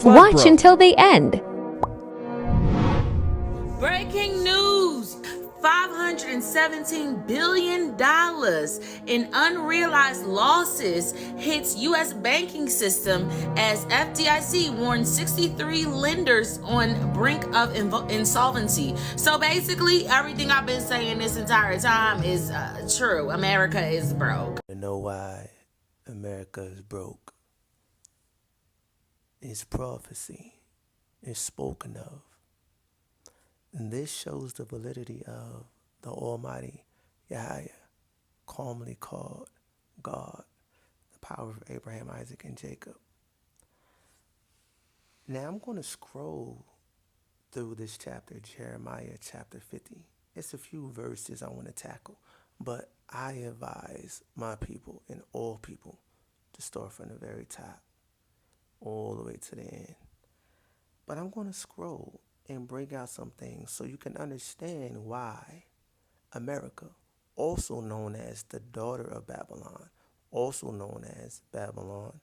Watch until the end. Breaking news. $517 billion in unrealized losses hits U.S. banking system as FDIC warns 63 lenders on brink of insolvency. So basically, everything I've been saying this entire time is true. America is broke. You know why America is broke? It's prophecy. It's spoken of. And this shows the validity of the Almighty Yahweh, calmly called God, the power of Abraham, Isaac, and Jacob. Now I'm going to scroll through this chapter, Jeremiah chapter 50. It's a few verses I want to tackle, but I advise my people and all people to start from the very top all the way to the end. But I'm going to scroll and bring out some things so you can understand why America, also known as the daughter of Babylon, also known as Babylon,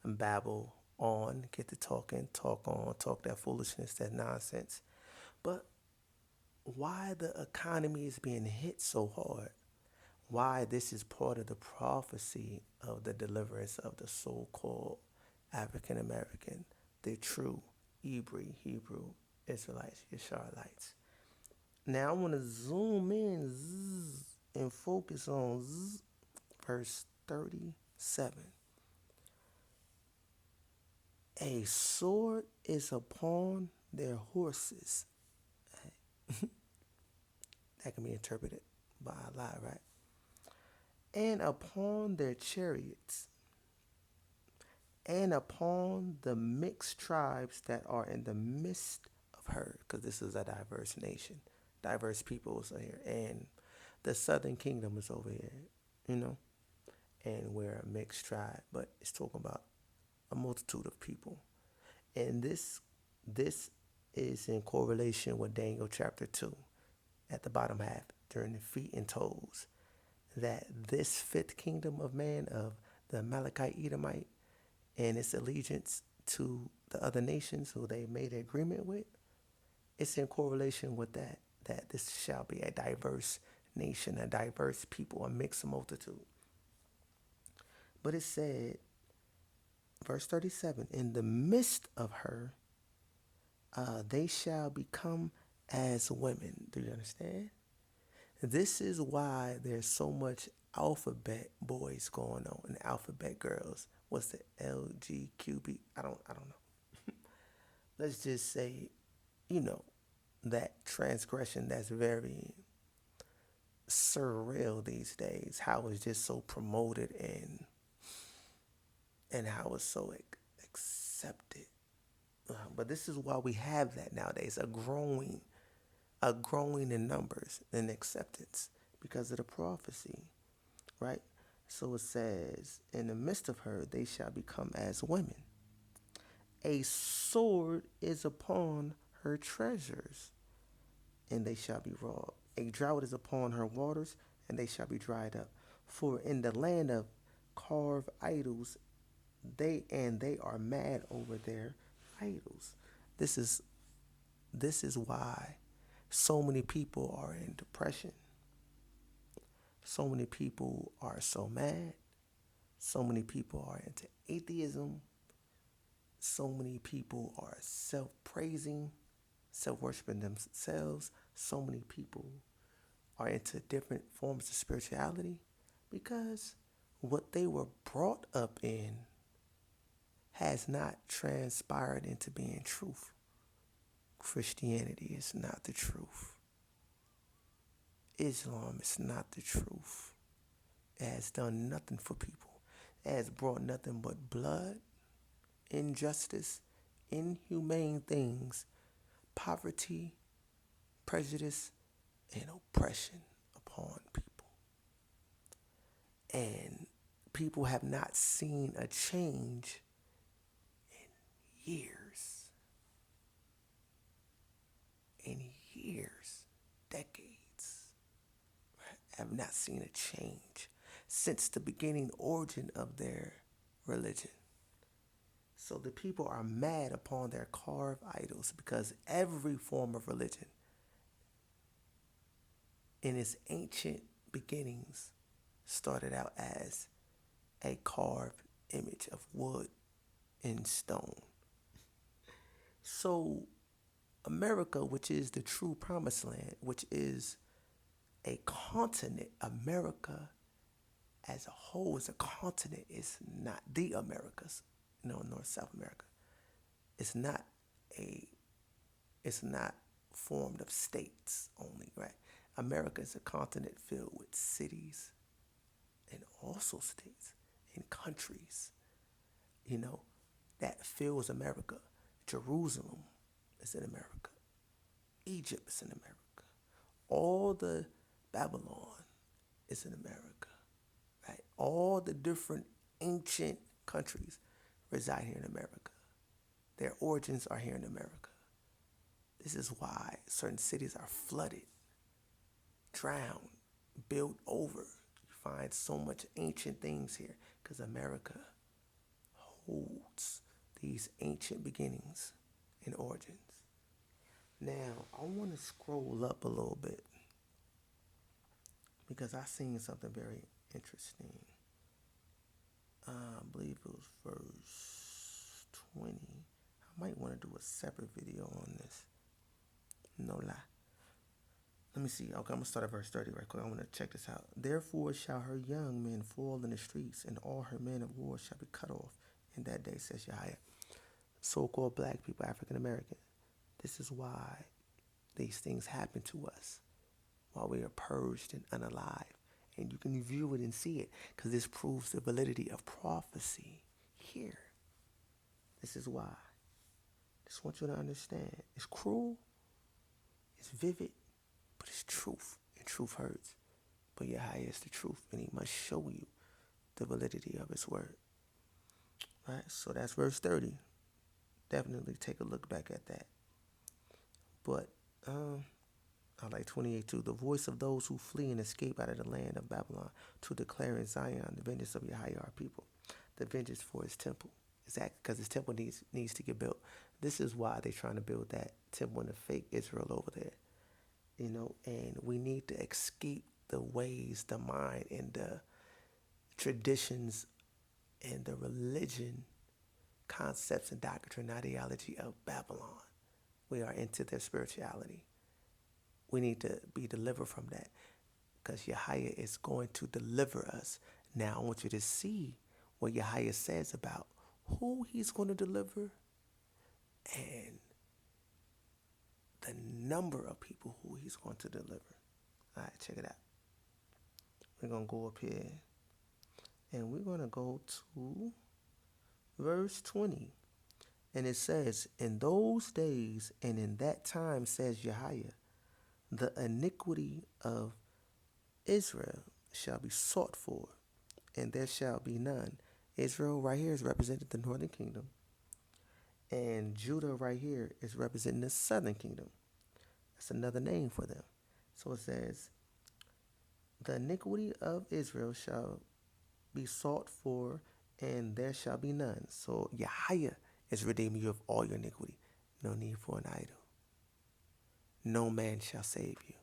and Babel on, get to talking, talk on, talk that foolishness, that nonsense. But why the economy is being hit so hard, why this is part of the prophecy of the deliverance of the so-called African American, the true Hebrew Israelites, Yisraelites. Now I want to zoom in and focus on verse 37. A sword is upon their horses. That can be interpreted by a lot, right? And upon their chariots, and upon the mixed tribes that are in the midst of her, because this is a diverse nation, diverse peoples are here, and the southern kingdom is over here, and we're a mixed tribe, but it's talking about a multitude of people. And this is in correlation with Daniel chapter 2 at the bottom half during the feet and toes, that this fifth kingdom of man, of the Amalekite Edomite, and its allegiance to the other nations who they made an agreement with, it's in correlation with that this shall be a diverse nation, a diverse people, a mixed multitude. But it said, verse 37, in the midst of her, they shall become as women. Do you understand? This is why there's so much alphabet boys going on and alphabet girls. What's the LGQB? I don't know. Let's just say, that transgression that's very surreal these days. How it's just so promoted and how it's so accepted. But this is why we have that nowadays, a growing in numbers and acceptance because of the prophecy, right? So it says, in the midst of her, they shall become as women. A sword is upon her treasures, and they shall be robbed. A drought is upon her waters, and they shall be dried up. For in the land of carved idols, they are mad over their idols. This is why so many people are in depression. So many people are so mad. So many people are into atheism. So many people are self-praising, self-worshiping themselves. So many people are into different forms of spirituality because what they were brought up in has not transpired into being truth. Christianity is not the truth. Islam is not the truth. It has done nothing for people. It has brought nothing but blood, injustice, inhumane things, poverty, prejudice, and oppression upon people. And people have not seen a change in years. Decades. Have not seen a change since the beginning origin of their religion. So the people are mad upon their carved idols because every form of religion in its ancient beginnings started out as a carved image of wood and stone. So America, which is the true promised land, which is a continent, America as a whole, as a continent, is not the Americas, North, South America. It's not a, it's not formed of states only, right? America is a continent filled with cities and also states and countries, that fills America. Jerusalem is in America. Egypt is in America. All the Babylon is in America, right? All the different ancient countries reside here in America. Their origins are here in America. This is why certain cities are flooded, drowned, built over. You find so much ancient things here because America holds these ancient beginnings and origins. Now, I want to scroll up a little bit because I seen something very interesting. I believe it was verse 20. I might want to do a separate video on this. No lie. Let me see. Okay, I'm going to start at verse 30 right quick. I want to check this out. Therefore shall her young men fall in the streets, and all her men of war shall be cut off. In that day, says Yahweh. So-called black people, African American. This is why these things happen to us while we are purged and unalive. And you can view it and see it because this proves the validity of prophecy here. This is why. Just want you to understand. It's cruel, it's vivid, but it's truth. And truth hurts. But Yahweh is the truth, and he must show you the validity of his word. Right? So that's verse 30. Definitely take a look back at that. But I like 28 too. The voice of those who flee and escape out of the land of Babylon to declare in Zion the vengeance of Yahweh our people, the vengeance for his temple. Exactly, because his temple needs to get built. This is why they're trying to build that temple in the fake Israel over there. And we need to escape the ways, the mind, and the traditions and the religion, concepts and doctrine, ideology of Babylon. We are into their spirituality. We need to be delivered from that because Yahweh is going to deliver us. Now, I want you to see what Yahweh says about who he's going to deliver and the number of people who he's going to deliver. All right, check it out. We're going to go up here and we're going to go to verse 20. And it says, in those days and in that time, says Yahweh, the iniquity of Israel shall be sought for, and there shall be none. Israel right here is representing the northern kingdom, and Judah right here is representing the southern kingdom. That's another name for them. So it says, the iniquity of Israel shall be sought for, and there shall be none. So Yahweh is redeeming you of all your iniquity. No need for an idol. No man shall save you.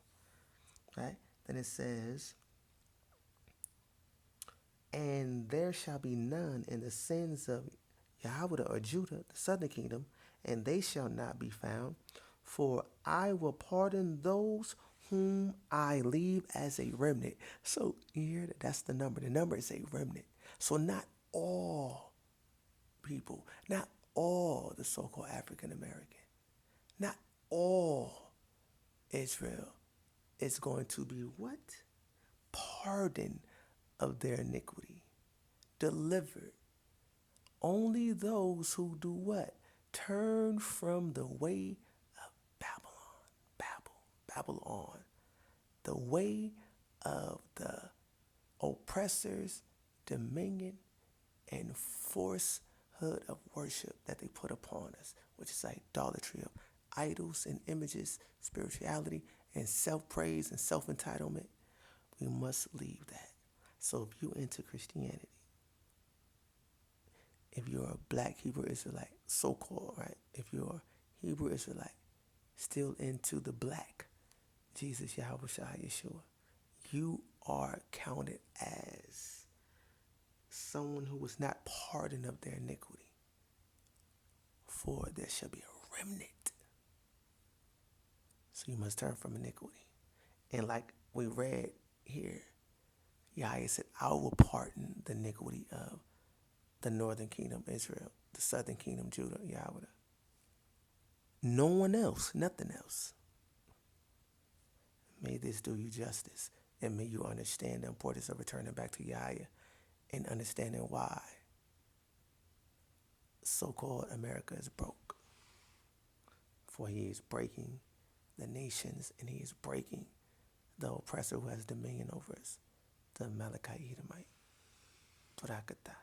Right? Then it says, and there shall be none in the sins of Yahweh or Judah, the southern kingdom, and they shall not be found. For I will pardon those whom I leave as a remnant. So here, that's the number. The number is a remnant. So not all people, not all the so-called African American, not all Israel is going to be what? Pardon of their iniquity. Delivered. Only those who do what? Turn from the way of Babylon. The way of the oppressors, dominion, and forcehood of worship that they put upon us, which is idolatry of idols and images, spirituality, and self-praise and self-entitlement. We must leave that. So if you into Christianity, if you're a black Hebrew Israelite, so-called, right? If you're a Hebrew Israelite, still into the black, Jesus, Yahweh Shai, Yeshua, you are counted as someone who was not pardoned of their iniquity. For there shall be a remnant. So you must turn from iniquity. And like we read here, Yahweh said, I will pardon the iniquity of the northern kingdom, Israel, the southern kingdom, Judah, Yahweh. No one else, nothing else. May this do you justice, and may you understand the importance of returning back to Yahweh and understanding why so-called America is broke. For he is breaking the nations, and he is breaking the oppressor who has dominion over us, the Amalekite Edomite, Barakatah.